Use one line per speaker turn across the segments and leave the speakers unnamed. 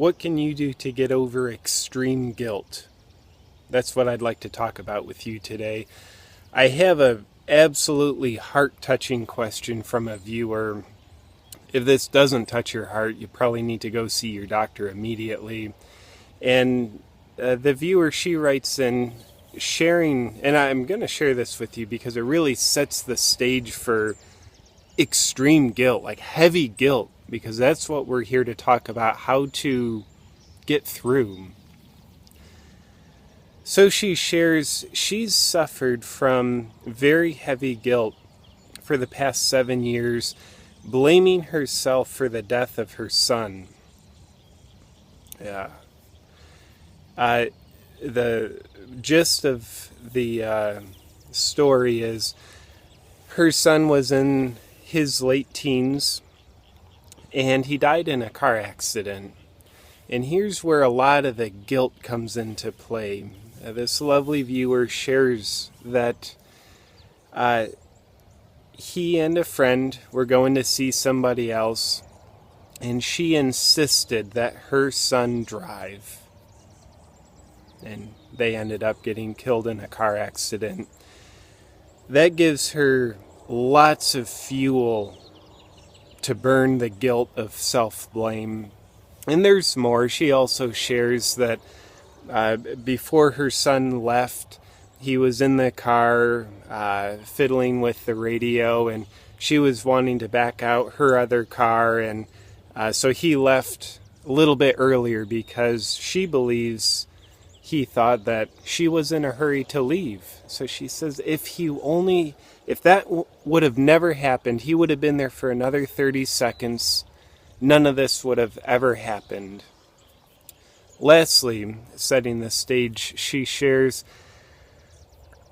What can you do to get over extreme guilt? That's what I'd like to talk about with you today. I have a absolutely heart-touching question from a viewer. If this doesn't touch your heart, you probably need to go see your doctor immediately. And the viewer, she writes in sharing, and I'm going to share this with you because it really sets the stage for extreme guilt, like heavy guilt, because that's what we're here to talk about, how to get through. So she shares she's suffered from very heavy guilt for the past 7 years, blaming herself for the death of her son. Yeah. The gist of the story is her son was in his late teens and he died in a car accident. And here's where a lot of the guilt comes into play. This lovely viewer shares that he and a friend were going to see somebody else, and she insisted that her son drive. And they ended up getting killed in a car accident. That gives her lots of fuel to burn the guilt of self-blame. And there's more. She also shares that before her son left, he was in the car fiddling with the radio, and she was wanting to back out her other car, and so he left a little bit earlier because she believes he thought that she was in a hurry to leave. So she says if that would have never happened, he would have been there for another 30 seconds. None of this would have ever happened. Lastly, setting the stage, she shares,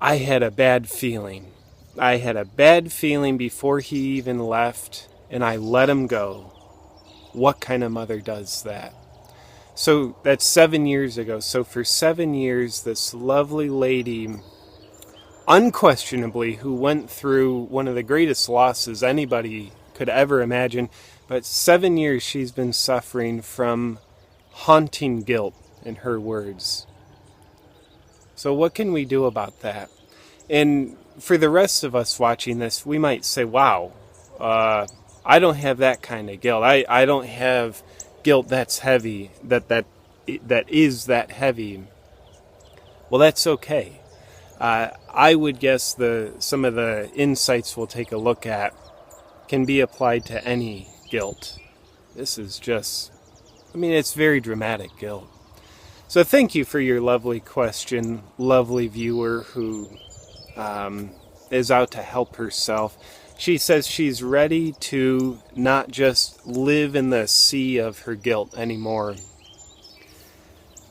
I had a bad feeling. I had a bad feeling before he even left, and I let him go. What kind of mother does that? So that's 7 years ago. So for 7 years, this lovely lady, unquestionably, who went through one of the greatest losses anybody could ever imagine, but 7 years she's been suffering from haunting guilt, in her words. So what can we do about that? And for the rest of us watching this, we might say, wow, I don't have that kind of guilt. I don't have guilt that's heavy, that is that heavy. Well, that's okay. I would guess some of the insights we'll take a look at can be applied to any guilt. This is just, it's very dramatic guilt. So thank you for your lovely question, lovely viewer who is out to help herself. She says she's ready to not just live in the sea of her guilt anymore.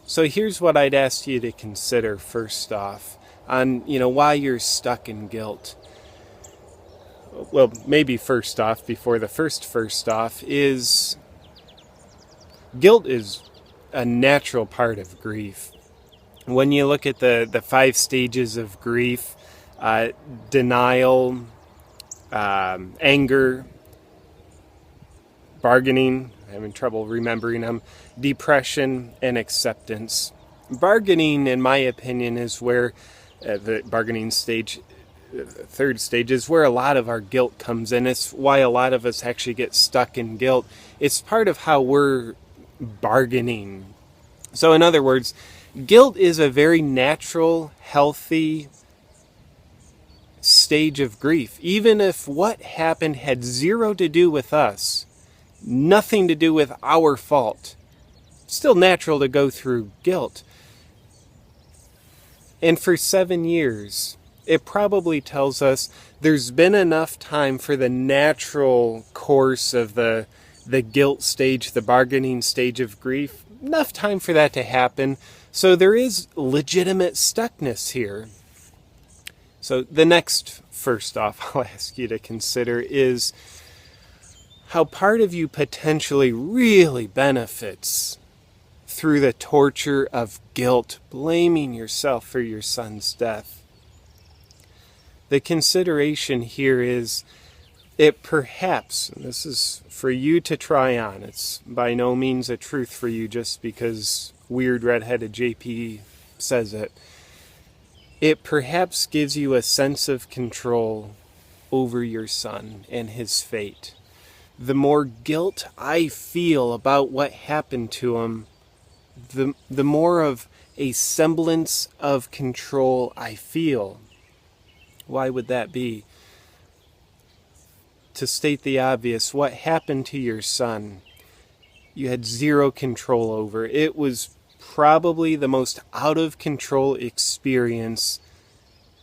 So here's what I'd ask you to consider first off on, why you're stuck in guilt. Well, maybe first off, before the first off, is guilt is a natural part of grief. When you look at the 5 stages of grief, denial, anger, bargaining, I'm having trouble remembering them, depression, and acceptance. Bargaining, in my opinion, is where the bargaining stage, the 3rd stage, is where a lot of our guilt comes in. It's why a lot of us actually get stuck in guilt. It's part of how we're bargaining. So in other words, guilt is a very natural, healthy stage of grief. Even if what happened had zero to do with us, nothing to do with our fault, still natural to go through guilt. And for 7 years, it probably tells us there's been enough time for the natural course of the guilt stage, the bargaining stage of grief, enough time for that to happen. So there is legitimate stuckness here. So the next, first off, I'll ask you to consider is how part of you potentially really benefits through the torture of guilt, blaming yourself for your son's death. The consideration here is It perhaps, and this is for you to try on, it's by no means a truth for you just because weird redheaded JP says it. It perhaps gives you a sense of control over your son and his fate. The more guilt I feel about what happened to him, the more of a semblance of control I feel. Why would that be? To state the obvious, what happened to your son, you had zero control over. It was probably the most out of control experience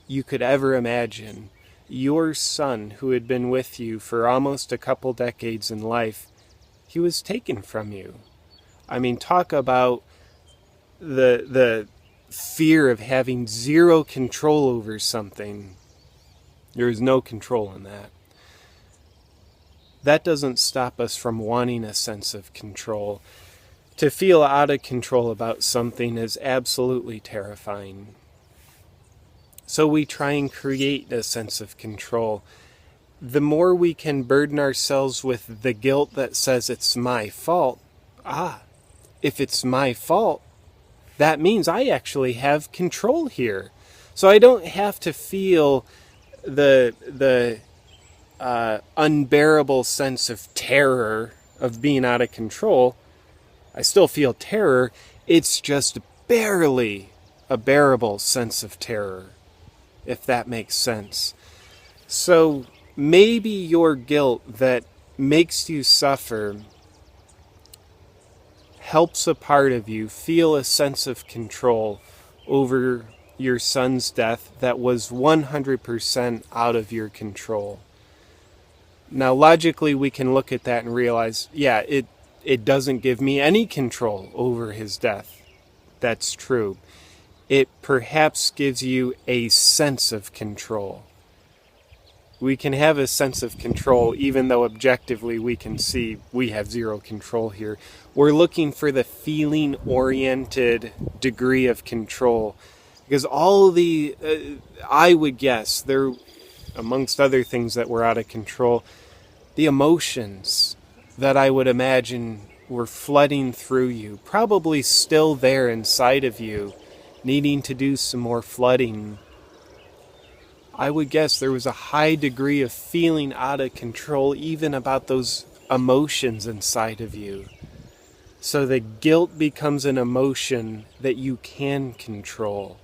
you could ever imagine. Your son, who had been with you for almost a couple decades in life, he was taken from you. I mean, talk about the fear of having zero control over something. There is no control in that. That doesn't stop us from wanting a sense of control. To feel out of control about something is absolutely terrifying. So we try and create a sense of control. The more we can burden ourselves with the guilt that says it's my fault, if it's my fault, that means I actually have control here. So I don't have to feel the unbearable sense of terror of being out of control. I still feel terror. It's just barely a bearable sense of terror, if that makes sense. So maybe your guilt that makes you suffer helps a part of you feel a sense of control over your son's death that was 100% out of your control. Now, logically, we can look at that and realize, yeah, it doesn't give me any control over his death. That's true. It perhaps gives you a sense of control. We can have a sense of control even though objectively we can see we have zero control here. We're looking for the feeling-oriented degree of control. Because all the, I would guess, there, amongst other things that were out of control, the emotions that I would imagine were flooding through you, probably still there inside of you, needing to do some more flooding. I would guess there was a high degree of feeling out of control even about those emotions inside of you. So the guilt becomes an emotion that you can control.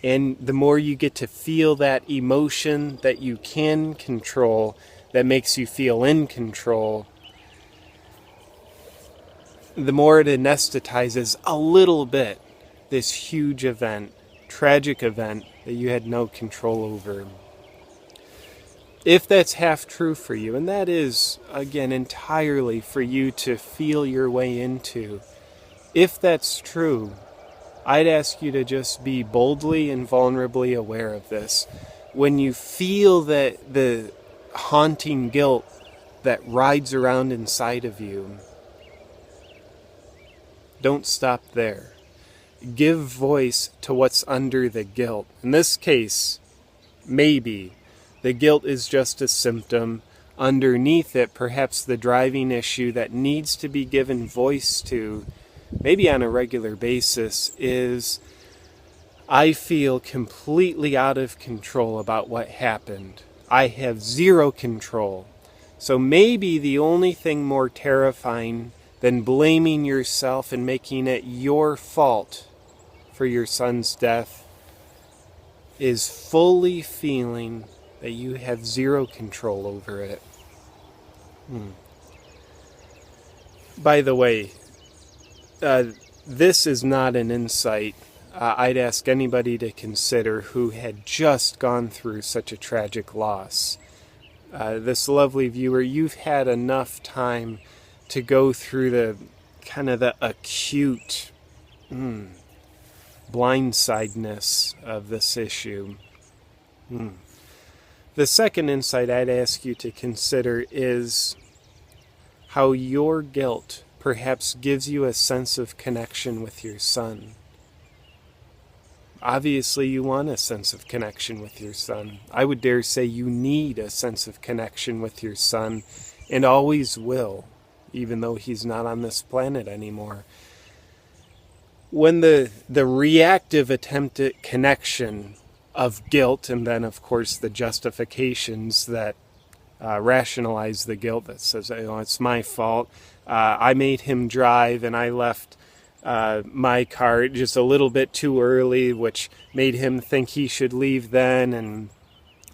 And the more you get to feel that emotion that you can control, that makes you feel in control, the more it anesthetizes a little bit this huge event, tragic event that you had no control over. If that's half true for you, and that is, again, entirely for you to feel your way into, if that's true, I'd ask you to just be boldly and vulnerably aware of this. When you feel that the haunting guilt that rides around inside of you, don't stop there. Give voice to what's under the guilt. In this case, maybe the guilt is just a symptom. Underneath it, perhaps the driving issue that needs to be given voice to, maybe on a regular basis, is I feel completely out of control about what happened. I have zero control. So maybe the only thing more terrifying than blaming yourself and making it your fault for your son's death is fully feeling that you have zero control over it. By the way, this is not an insight I'd ask anybody to consider who had just gone through such a tragic loss. This lovely viewer, you've had enough time to go through the kind of the acute blindsidedness of this issue. The second insight I'd ask you to consider is how your guilt perhaps gives you a sense of connection with your son. Obviously, you want a sense of connection with your son. I would dare say you need a sense of connection with your son, and always will, even though he's not on this planet anymore. When the reactive attempt at connection of guilt, and then, of course, the justifications that rationalize the guilt, that says, it's my fault. I made him drive, and I left my car just a little bit too early, which made him think he should leave then, and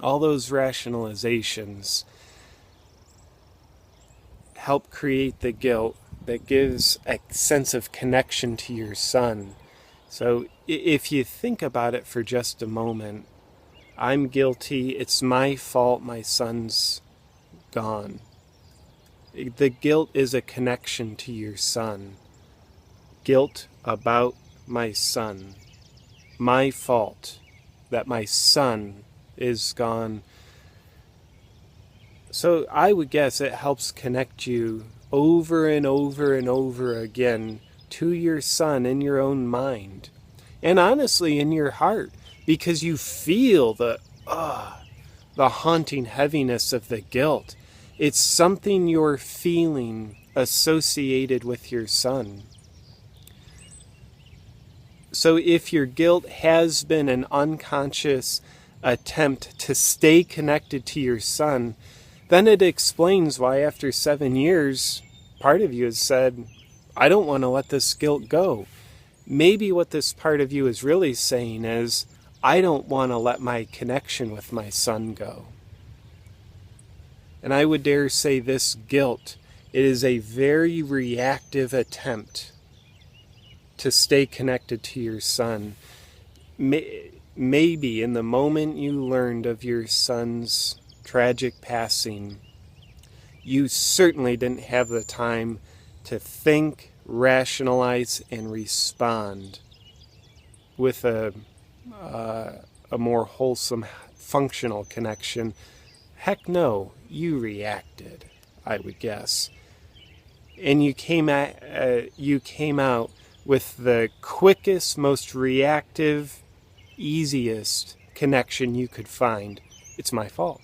all those rationalizations help create the guilt that gives a sense of connection to your son. So if you think about it for just a moment, I'm guilty, it's my fault, my son's gone. The guilt is a connection to your son. Guilt about my son. My fault that my son is gone. So I would guess it helps connect you over and over and over again to your son in your own mind. And honestly in your heart. Because you feel the haunting heaviness of the guilt. It's something you're feeling associated with your son. So if your guilt has been an unconscious attempt to stay connected to your son, then it explains why after 7 years, part of you has said, I don't want to let this guilt go. Maybe what this part of you is really saying is, I don't want to let my connection with my son go. And I would dare say this guilt, it is a very reactive attempt to stay connected to your son. Maybe in the moment you learned of your son's tragic passing, you certainly didn't have the time to think, rationalize, and respond with a more wholesome, functional connection. Heck no, you reacted, I would guess. And you came out with the quickest, most reactive, easiest connection you could find. It's my fault.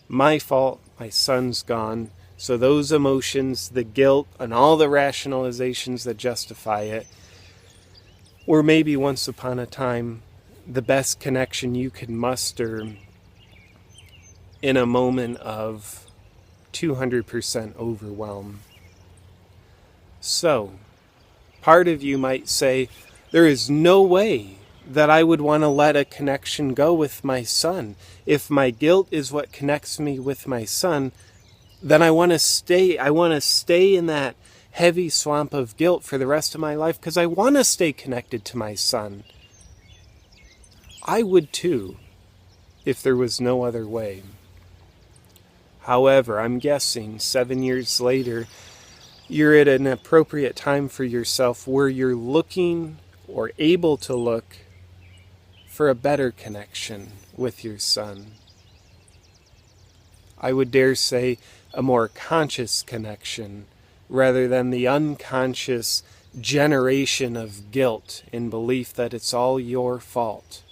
My fault, my son's gone. So those emotions, the guilt, and all the rationalizations that justify it, were maybe once upon a time the best connection you could muster in a moment of 200% overwhelm. So, part of you might say, there is no way that I would want to let a connection go with my son. If my guilt is what connects me with my son, then I want to stay in that heavy swamp of guilt for the rest of my life because I want to stay connected to my son. I would too, if there was no other way. However, I'm guessing 7 years later, you're at an appropriate time for yourself where you're looking or able to look for a better connection with your son. I would dare say a more conscious connection rather than the unconscious generation of guilt in belief that it's all your fault.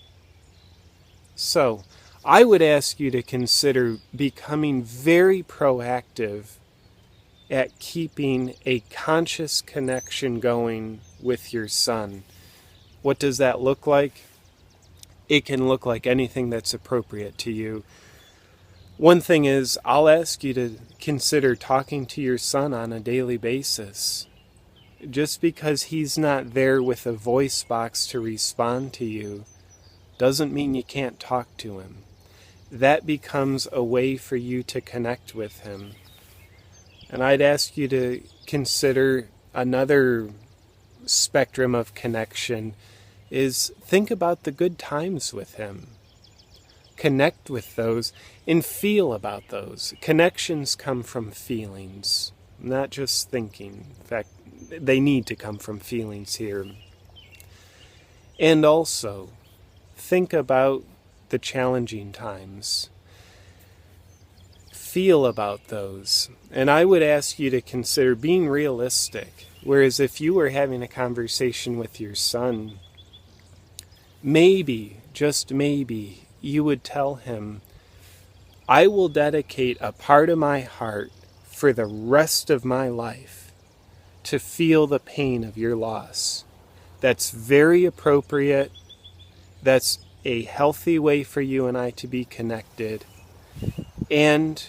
So, I would ask you to consider becoming very proactive at keeping a conscious connection going with your son. What does that look like? It can look like anything that's appropriate to you. One thing is, I'll ask you to consider talking to your son on a daily basis. Just because he's not there with a voice box to respond to you doesn't mean you can't talk to him. That becomes a way for you to connect with him. And I'd ask you to consider another spectrum of connection is think about the good times with him. Connect with those and feel about those. Connections come from feelings, not just thinking. In fact, they need to come from feelings here. And also, think about the challenging times. Feel about those. And I would ask you to consider being realistic. Whereas if you were having a conversation with your son, maybe, just maybe, you would tell him, I will dedicate a part of my heart for the rest of my life to feel the pain of your loss. That's very appropriate. That's a healthy way for you and I to be connected. And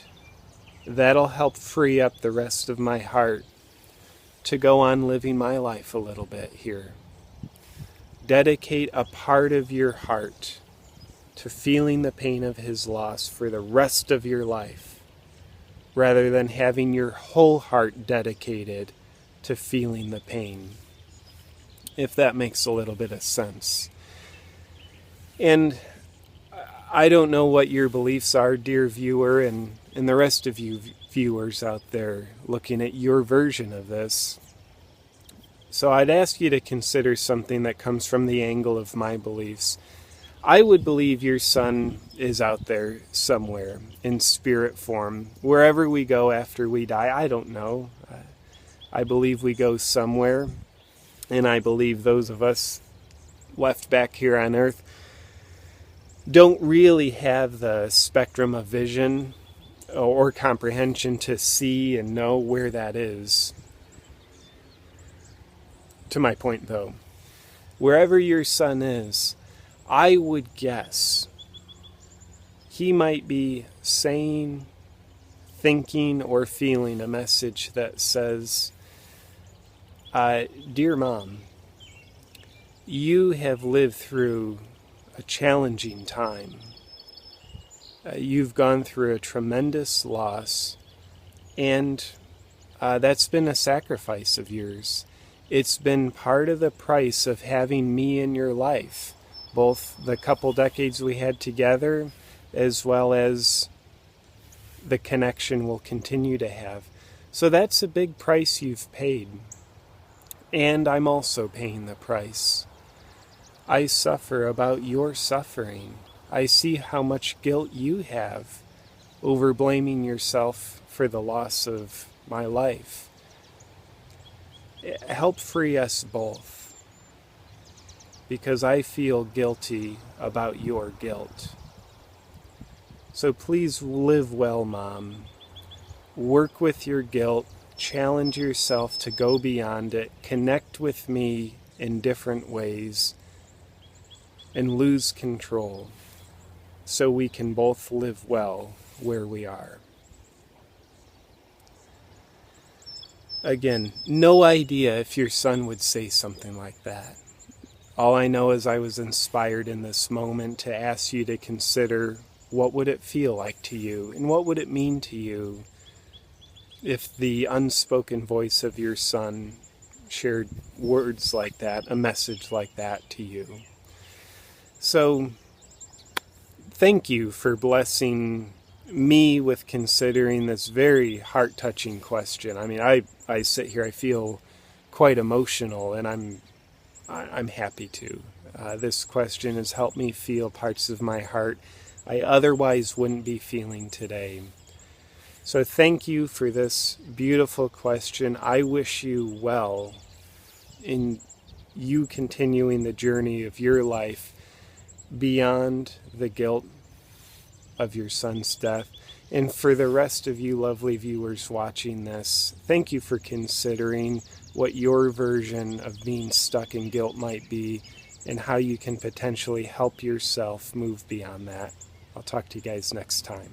that'll help free up the rest of my heart to go on living my life a little bit here. Dedicate a part of your heart to feeling the pain of his loss for the rest of your life, rather than having your whole heart dedicated to feeling the pain. If that makes a little bit of sense. And I don't know what your beliefs are, dear viewer, and the rest of you viewers out there looking at your version of this. So I'd ask you to consider something that comes from the angle of my beliefs. I would believe your son is out there somewhere in spirit form. Wherever we go after we die, I don't know. I believe we go somewhere, and I believe those of us left back here on earth don't really have the spectrum of vision or comprehension to see and know where that is. To my point, though, wherever your son is, I would guess he might be saying, thinking, or feeling a message that says, Dear Mom, you have lived through a challenging time. You've gone through a tremendous loss, and that's been a sacrifice of yours. It's been part of the price of having me in your life, both the couple decades we had together, as well as the connection we'll continue to have. So that's a big price you've paid. And I'm also paying the price. I suffer about your suffering. I see how much guilt you have over blaming yourself for the loss of my life. Help free us both, because I feel guilty about your guilt. So please live well, Mom. Work with your guilt. Challenge yourself to go beyond it. Connect with me in different ways. And lose control so we can both live well where we are. Again, no idea if your son would say something like that. All I know is I was inspired in this moment to ask you to consider, what would it feel like to you, and what would it mean to you if the unspoken voice of your son shared words like that, a message like that to you. So, thank you for blessing me with considering this very heart-touching question. I mean, I sit here, I feel quite emotional, and I'm happy to. This question has helped me feel parts of my heart I otherwise wouldn't be feeling today. So thank you for this beautiful question. I wish you well in you continuing the journey of your life beyond the guilt of your son's death. And for the rest of you lovely viewers watching this, thank you for considering what your version of being stuck in guilt might be and how you can potentially help yourself move beyond that. I'll talk to you guys next time.